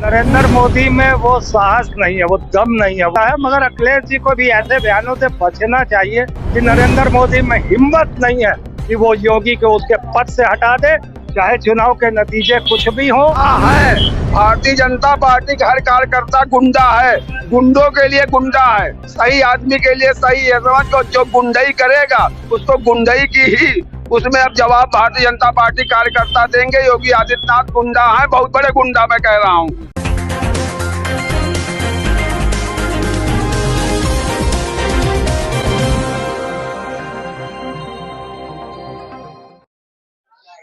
नरेंद्र मोदी में वो साहस नहीं है, वो दम नहीं है, मगर अखिलेश जी को भी ऐसे बयानों से बचना चाहिए कि नरेंद्र मोदी में हिम्मत नहीं है कि वो योगी को उसके पद से हटा दे, चाहे चुनाव के नतीजे कुछ भी हो। है भारतीय जनता पार्टी का हर कार्यकर्ता गुंडा है, गुंडों के लिए गुंडा है, सही आदमी के लिए सही है। समझ को जो गुंडई करेगा उसको गुंडई की ही उसमें अब जवाब भारतीय जनता पार्टी कार्यकर्ता देंगे। योगी आदित्यनाथ गुंडा है, बहुत बड़े गुंडा मैं कह रहा हूँ।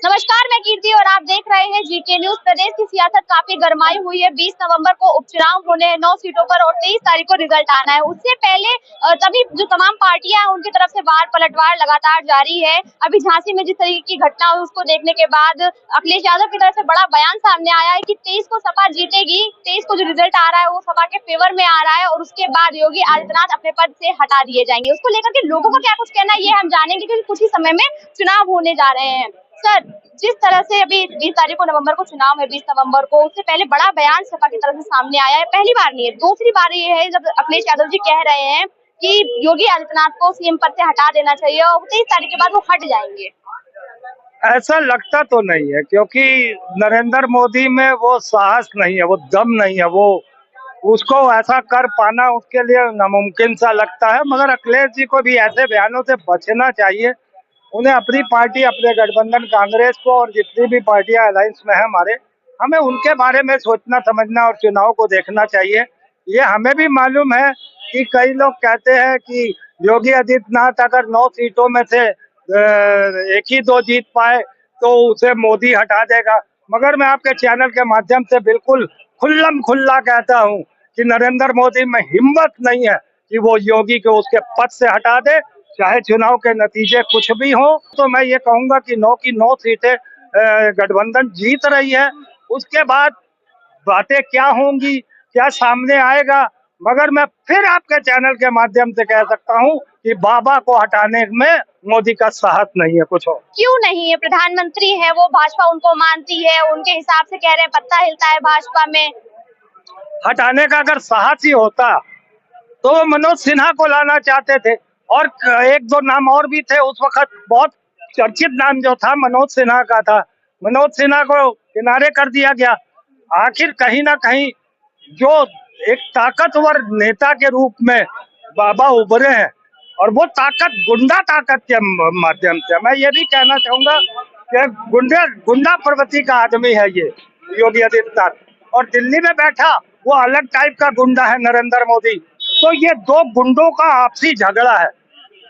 नमस्कार, मैं कीर्ति और आप देख रहे हैं जीके न्यूज। प्रदेश की सियासत काफी गरमाई हुई है। 20 नवंबर को उपचुनाव होने हैं 9 सीटों पर और 23 तारीख को रिजल्ट आना है। उससे पहले तभी जो तमाम पार्टियां हैं उनकी तरफ से वार पलटवार लगातार जारी है। अभी झांसी में जिस तरीके की घटना हुई उसको देखने के बाद अखिलेश यादव की तरफ से बड़ा बयान सामने आया है कि 23 को सपा जीतेगी। 23 को जो रिजल्ट आ रहा है वो सपा के फेवर में आ रहा है और उसके बाद योगी आदित्यनाथ अपने पद से हटा दिए जाएंगे। उसको लेकर के लोगों का क्या कुछ कहना है ये हम जानेंगे, क्योंकि कुछ ही समय में चुनाव होने जा रहे हैं। सर, जिस तरह से अभी 20 तारीख को नवंबर को चुनाव है, 20 नवंबर को, उससे पहले बड़ा बयान सपा की तरफ से सामने आया है। पहली बार नहीं है, दूसरी बार ये है जब अखिलेश यादव जी कह रहे हैं कि योगी आदित्यनाथ को सीएम पद से हटा देना चाहिए और 23 तारीख के बाद वो हट जाएंगे। ऐसा लगता तो नहीं है, क्योंकि नरेंद्र मोदी में वो साहस नहीं है, वो दम नहीं है, वो उसको ऐसा कर पाना उसके लिए नामुमकिन सा लगता है। मगर अखिलेश जी को भी ऐसे बयानों से बचना चाहिए। उन्हें अपनी पार्टी, अपने गठबंधन कांग्रेस को और जितनी भी पार्टियां अलायंस में है हमारे, हमें उनके बारे में सोचना समझना और चुनाव को देखना चाहिए। ये हमें भी मालूम है कि कई लोग कहते हैं कि योगी आदित्यनाथ अगर 9 सीटों में से 1 ही 2 जीत पाए तो उसे मोदी हटा देगा। मगर मैं आपके चैनल के माध्यम से बिल्कुल खुल्लम खुल्ला कहता हूँ कि नरेंद्र मोदी में हिम्मत नहीं है कि वो योगी को उसके पद से हटा दे, चाहे चुनाव के नतीजे कुछ भी हो। तो मैं ये कहूंगा कि 9 की 9 सीटें गठबंधन जीत रही है। उसके बाद बातें क्या होंगी, क्या सामने आएगा, मगर मैं फिर आपके चैनल के माध्यम से कह सकता हूँ कि बाबा को हटाने में मोदी का साहस नहीं है। कुछ हो क्यों नहीं है? प्रधानमंत्री है वो, भाजपा उनको मानती है, उनके हिसाब से कह रहे हैं पत्ता हिलता है भाजपा में। हटाने का अगर साहस ही होता तो वो मनोज सिन्हा को लाना चाहते थे, और 1-2 नाम और भी थे। उस वक्त बहुत चर्चित नाम जो था मनोज सिन्हा का था। मनोज सिन्हा को किनारे कर दिया गया। आखिर कहीं ना कहीं जो एक ताकतवर नेता के रूप में बाबा उभरे हैं, और वो ताकत गुंडा ताकत के माध्यम से, मैं ये भी कहना चाहूंगा कि गुंडा प्रवृत्ति का आदमी है ये योगी आदित्यनाथ, और दिल्ली में बैठा वो अलग टाइप का गुंडा है नरेंद्र मोदी। तो ये 2 गुंडों का आपसी झगड़ा है।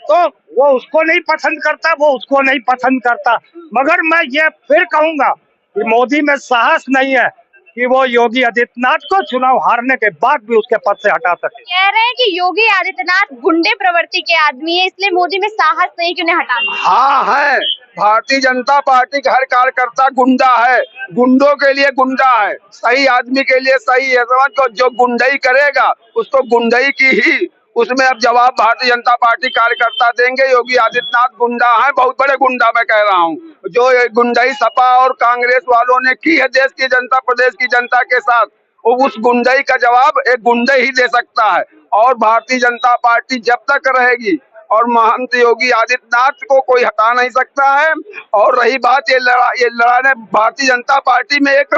तो वो उसको नहीं पसंद करता, वो उसको नहीं पसंद करता। मगर मैं ये फिर कहूंगा कि मोदी में साहस नहीं है कि वो योगी आदित्यनाथ को चुनाव हारने के बाद भी उसके पद से हटा सके। कह रहे हैं कि योगी आदित्यनाथ गुंडे प्रवृत्ति के आदमी है, इसलिए मोदी में साहस नहीं कि उन्हें हटाना। हाँ है, भारतीय जनता पार्टी का हर कार्यकर्ता गुंडा है, गुंडों के लिए गुंडा है, सही आदमी के लिए सही है। समझ को जो गुंडई करेगा उसको गुंडई की ही उसमें अब जवाब भारतीय जनता पार्टी कार्यकर्ता देंगे। योगी आदित्यनाथ गुंडा है, बहुत बड़े गुंडा मैं कह रहा हूँ। जो गुंडई सपा और कांग्रेस वालों ने की है देश की जनता, प्रदेश की जनता के साथ, उस गुंडई का जवाब एक गुंडे ही दे सकता है। और भारतीय जनता पार्टी जब तक रहेगी और महंत योगी आदित्यनाथ को कोई हटा नहीं सकता है। और रही बात ये लड़ाने, भारतीय जनता पार्टी में एक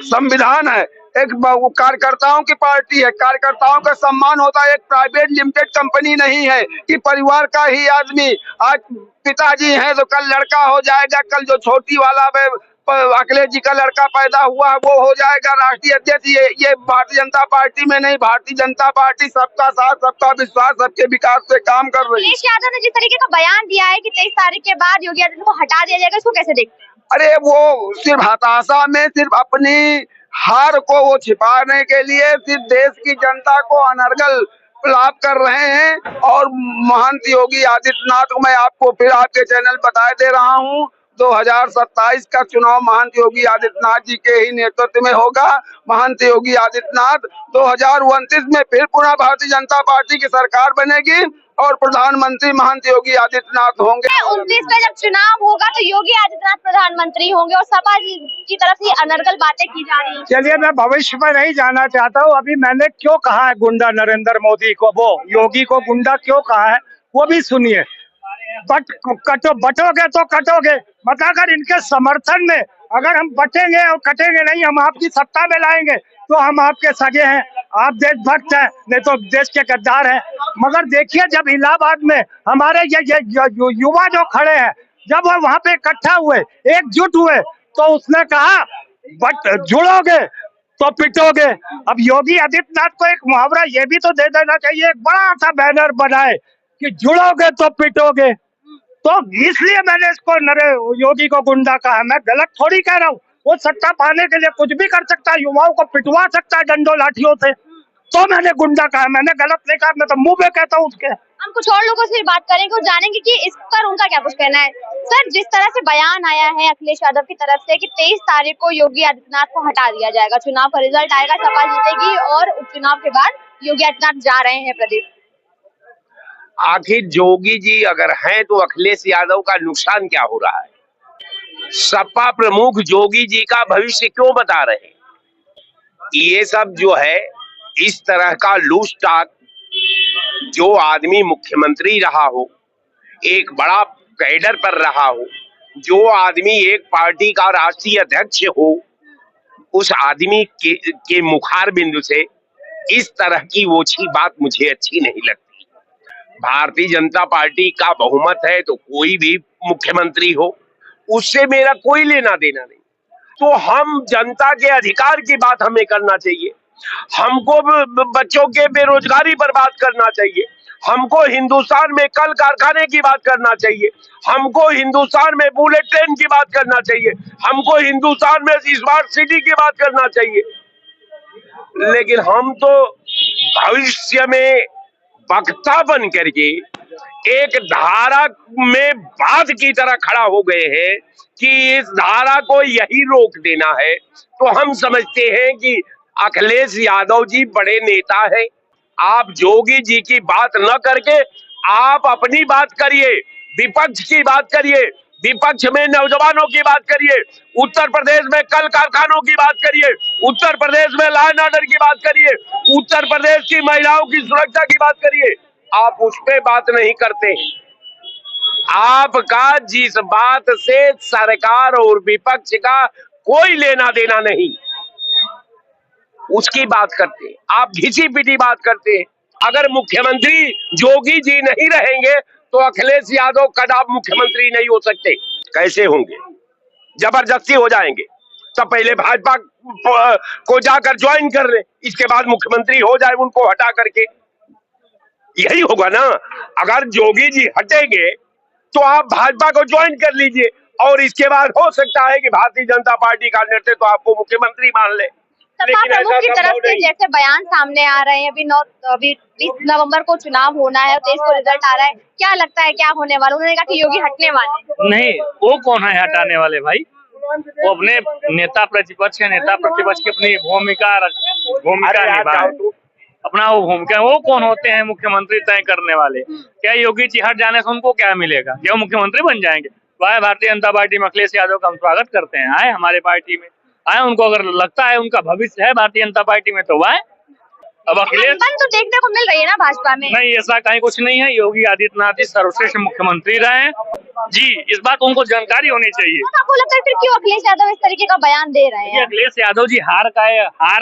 संविधान है, एक कार्यकर्ताओं की पार्टी है, कार्यकर्ताओं का सम्मान होता है। एक प्राइवेट लिमिटेड कंपनी नहीं है कि परिवार का ही आदमी, आज पिताजी हैं तो कल लड़का हो जाएगा, कल जो छोटी वाला अखिलेश जी का लड़का पैदा हुआ है वो हो जाएगा राष्ट्रीय अध्यक्ष। ये भारतीय जनता पार्टी में नहीं। भारतीय जनता पार्टी सबका साथ, सबका विश्वास, सबके विकास से काम कर रही है। अखिलेश यादव ने जिस तरीके का बयान दिया है कि 23 तारीख के बाद योगी आदित्यनाथ को हटा दिया जाएगा, इसको कैसे देखते हैं? अरे वो सिर्फ हताशा में, सिर्फ अपनी हार को वो छिपाने के लिए सिर्फ देश की जनता को अनर्गल लाभ कर रहे हैं। और महंत योगी आदित्यनाथ को मैं आपको फिर आपके चैनल बताए दे रहा हूँ, 2027 का चुनाव महंत योगी आदित्यनाथ जी के ही नेतृत्व में होगा। महंत योगी आदित्यनाथ 2029 में फिर पुनः भारतीय जनता पार्टी की सरकार बनेगी और प्रधानमंत्री महंत योगी आदित्यनाथ होंगे। 29 में जब चुनाव होगा तो योगी आदित्यनाथ प्रधानमंत्री होंगे और सपा जी की तरफ से अनर्गल बातें की जा रही हैं। चलिए, मैं भविष्य में नहीं जाना चाहता हूँ। अभी मैंने क्यों कहा है गुंडा नरेंद्र मोदी को, वो योगी को गुंडा क्यों कहा है वो भी सुनिए। बटोगे तो कटोगे, मतलब अगर इनके समर्थन में अगर हम बटेंगे और कटेंगे नहीं, हम आपकी सत्ता में लाएंगे तो हम आपके सगे हैं, आप देशभक्त हैं, नहीं तो देश के गद्दार हैं। मगर देखिए, जब इलाहाबाद में हमारे ये युवा जो खड़े हैं, जब वो वहां पे इकट्ठा हुए, एकजुट हुए, तो उसने कहा बट जुड़ोगे तो पिटोगे। अब योगी आदित्यनाथ को एक मुहावरा ये भी तो दे देना चाहिए, एक बड़ा सा बैनर बनाए कि जुड़ोगे तो पिटोगे। तो इसलिए मैंने इसको योगी को गुंडा कहा। मैं गलत थोड़ी कह रहा हूँ, वो सत्ता पाने के लिए कुछ भी कर सकता है, युवाओं को पिटवा सकता है डंडों लाठियों से, तो मैंने गुंडा कहा। मैंने गलत नहीं कहा, मैं तो मुंह पे कहता हूँ उसके। हम कुछ और लोगों से बात करेंगे और जानेंगे कि इस पर उनका क्या कुछ कहना है। सर, जिस तरह से बयान आया है अखिलेश यादव की तरफ से कि 23 तारीख को योगी आदित्यनाथ को हटा दिया जाएगा, चुनाव का रिजल्ट आएगा, सपा जीतेगी और उपचुनाव के बाद योगी आदित्यनाथ जा रहे हैं प्रदेश। आखिर योगी जी अगर हैं तो अखिलेश यादव का नुकसान क्या हो रहा है? सपा प्रमुख योगी जी का भविष्य क्यों बता रहे हैं? ये सब जो है इस तरह का लूज टॉक, जो आदमी मुख्यमंत्री रहा हो, एक बड़ा कैडर पर रहा हो, जो आदमी एक पार्टी का राष्ट्रीय अध्यक्ष हो, उस आदमी के मुखार बिंदु से इस तरह की ओछी बात मुझे अच्छी नहीं लगती। भारतीय जनता पार्टी का बहुमत है तो कोई भी मुख्यमंत्री हो, उससे मेरा कोई लेना देना नहीं। तो हम जनता के अधिकार की बात हमें करना चाहिए, हमको बच्चों के बेरोजगारी पर बात करना चाहिए, हमको हिंदुस्तान में कल कारखाने की बात करना चाहिए, हमको हिंदुस्तान में बुलेट ट्रेन की बात करना चाहिए, हमको हिंदुस्तान में स्मार्ट सिटी की बात करना चाहिए। लेकिन हम तो भविष्य में वक्ता बन करके एक धारा में बात की तरह खड़ा हो गए हैं कि इस धारा को यही रोक देना है। तो हम समझते हैं कि अखिलेश यादव जी बड़े नेता हैं, आप योगी जी की बात न करके आप अपनी बात करिए, विपक्ष की बात करिए, विपक्ष में नौजवानों की बात करिए, उत्तर प्रदेश में कल कारखानों की बात करिए, उत्तर प्रदेश में लॉ एंड ऑर्डर की बात करिए, उत्तर प्रदेश की महिलाओं की सुरक्षा की बात करिए। आप उस पे बात नहीं करते। आपका जिस बात से सरकार और विपक्ष का कोई लेना देना नहीं, उसकी बात करते हैं। आप घिसी पिटी बात करते हैं। अगर मुख्यमंत्री योगी जी नहीं रहेंगे तो अखिलेश यादव कदाप मुख्यमंत्री नहीं हो सकते। कैसे होंगे? जबरदस्ती हो जाएंगे। तब पहले भाजपा को जाकर ज्वाइन कर ले, इसके बाद मुख्यमंत्री हो जाए उनको हटा करके। यही होगा ना। अगर योगी जी हटेंगे तो आप भाजपा को ज्वाइन कर लीजिए और इसके बाद हो सकता है कि भारतीय जनता पार्टी का नेतृत्व तो आपको मुख्यमंत्री मान ले। सपा प्रमुख की तरफ से जैसे बयान सामने आ रहे हैं, अभी 20 नवंबर को चुनाव होना है, 23 को रिजल्ट आ रहा है, क्या लगता है क्या होने वाला? उन्होंने कहा कि योगी हटने वाले नहीं। वो कौन है हटाने वाले भाई? वो अपने नेता प्रतिपक्ष है, नेता प्रतिपक्ष की अपनी भूमिका निभाए, अपना वो भूमिका। वो कौन होते हैं मुख्यमंत्री तय करने वाले? क्या योगी जी हट जाने से उनको क्या मिलेगा? क्या वो मुख्यमंत्री बन जाएंगे? वह भारतीय जनता पार्टी में अखिलेश यादव का हम स्वागत करते हैं, आए हमारे पार्टी में आए। उनको अगर लगता है उनका भविष्य है भारतीय जनता पार्टी में तो वह अब अखिलेश तो देखने को मिल रही है ना भाजपा में। नहीं, ऐसा कहीं कुछ नहीं है। योगी आदित्यनाथ जी सर्वश्रेष्ठ मुख्यमंत्री रहे हैं जी, इस बात उनको जानकारी होनी चाहिए। तो आपको लगता है फिर क्यों अखिलेश यादव इस तरीके का बयान दे रहे हैं? अखिलेश यादव जी हार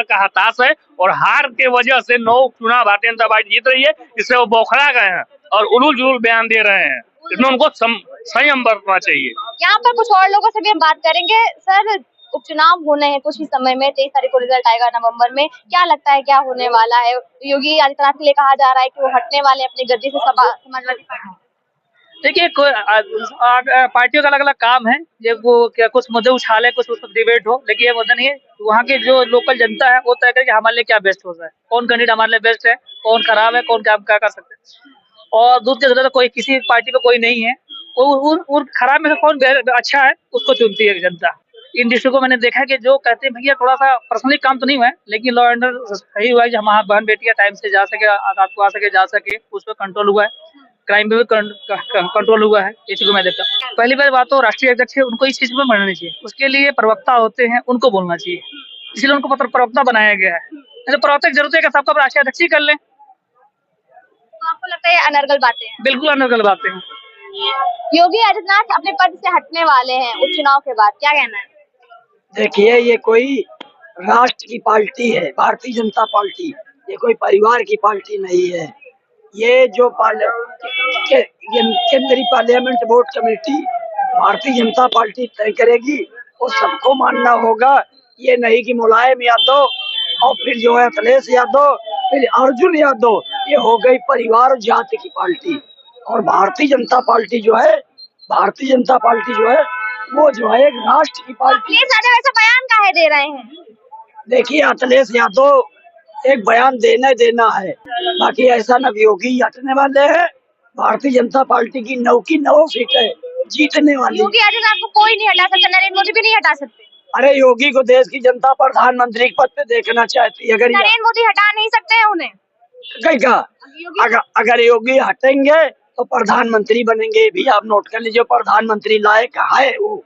का हताश है और हार के वजह से 9 चुनाव भारतीय जनता पार्टी जीत रही है, इससे वो बौखला गए हैं और उलूल जुलूल बयान दे रहे हैं। इसमें उनको संयम बरतना चाहिए। यहाँ पर कुछ और लोगों से भी हम बात करेंगे। सर, उपचुनाव होने हैं कुछ ही समय में, 23 तारीख को रिजल्ट आएगा नवंबर में, क्या लगता है क्या होने वाला है? योगी आदित्यनाथ के लिए कहा जा रहा है कि वो हटने वाले अपनी गद्दी से समाजवादी पार्टी। देखिए, पार्टियों का अलग अलग काम है। ये वो क्या कुछ मुद्दे उछाले, कुछ उस पर डिबेट हो, लेकिन ये मुद्दा नहीं है। वहाँ की जो लोकल जनता है वो तय करे कि हमारे लिए क्या बेस्ट होता है, कौन कैंडिडेट हमारे लिए बेस्ट है, कौन खराब है, कौन क्या कर सकते हैं। और दूसरी जगह कोई किसी पार्टी पे कोई नहीं है, उन खराब में से कौन अच्छा है उसको चुनती है जनता। इन डिस्ट्रिक्ट को मैंने देखा है कि जो कहते हैं भैया थोड़ा सा पर्सनली काम तो नहीं हुआ है, लेकिन लॉ एंड ऑर्डर सही हुआ है, जहाँ हमारा बहन बेटियां टाइम से जा सके, रात को आ सके, जा सके, उस पर कंट्रोल हुआ है, क्राइम पे भी कंट्रोल हुआ है। ये चीज को मैं देखता हूँ। पहली बात तो राष्ट्रीय अध्यक्ष है, उनको इस चीज में बढ़ना चाहिए, उसके लिए प्रवक्ता होते हैं, उनको बोलना चाहिए, इसलिए उनको प्रवक्ता बनाया गया है। तो प्रवक्ता की जरूरत है कि सबका राष्ट्रीय अध्यक्ष ही कर ले। आपको लगता है ये अनर्गल बातें हैं? बिल्कुल अनर्गल बातें हैं। योगी आदित्यनाथ अपने पद से हटने वाले हैं उपचुनाव के बाद, क्या कहना है? देखिए, ये कोई राष्ट्र की पार्टी है, भारतीय जनता पार्टी, ये कोई परिवार की पार्टी नहीं है। ये जो केंद्रीय parliament board committee Bharatiya Janata party तय करेगी, वो सबको मानना होगा। ये नहीं कि मुलायम यादव और फिर जो है अखिलेश यादव, फिर अर्जुन यादव, ये हो गई परिवार और जाति की पार्टी। और भारतीय जनता पार्टी जो है, वो जो है एक राष्ट्र की पार्टी। ये सारे वैसे बयान काहे दे रहे हैं? देखिए, अखिलेश यादव एक बयान देना है, बाकी ऐसा न योगी हटने वाले हैं। भारतीय जनता पार्टी की 9 सीट है जीतने वाली। योगी आदित्यनाथ को कोई नहीं हटा सकता, नरेंद्र मोदी भी नहीं हटा सकते। अरे योगी को देश की जनता प्रधानमंत्री के पद पे देखना चाहती है। अगर नरेंद्र मोदी हटा नहीं सकते हैं उन्हें। अगर योगी हटेंगे तो प्रधानमंत्री बनेंगे। भी आप नोट कर लीजिए, प्रधानमंत्री लायक है वो।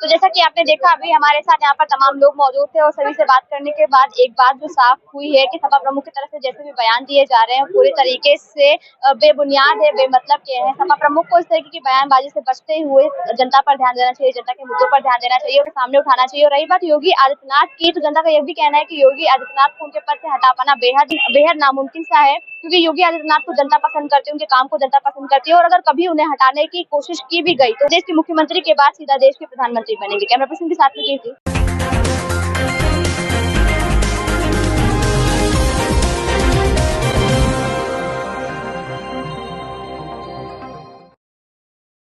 तो जैसा कि आपने देखा, अभी हमारे साथ यहाँ पर तमाम लोग मौजूद थे और सभी से बात करने के बाद एक बात जो साफ हुई है कि सपा प्रमुख की तरफ से जैसे भी बयान दिए जा रहे हैं पूरी तरीके से बेबुनियाद है, बेमतलब के हैं। सपा प्रमुख को इस तरीके की बयानबाजी से बचते हुए जनता पर ध्यान देना चाहिए, जनता के मुद्दों पर ध्यान देना चाहिए और सामने उठाना चाहिए। और रही बात योगी आदित्यनाथ की, तो जनता का यह भी कहना है कि योगी आदित्यनाथ को उनके पद से हटा पाना बेहद नामुमकिन सा है, क्योंकि योगी आदित्यनाथ को जनता पसंद करती है, उनके काम को जनता पसंद करती है और अगर कभी उन्हें हटाने की कोशिश की भी गई तो देश के मुख्यमंत्री के बाद सीधा देश के प्रधानमंत्री बनेंगे। कैमरा पर्सन के साथ में कीर्ति।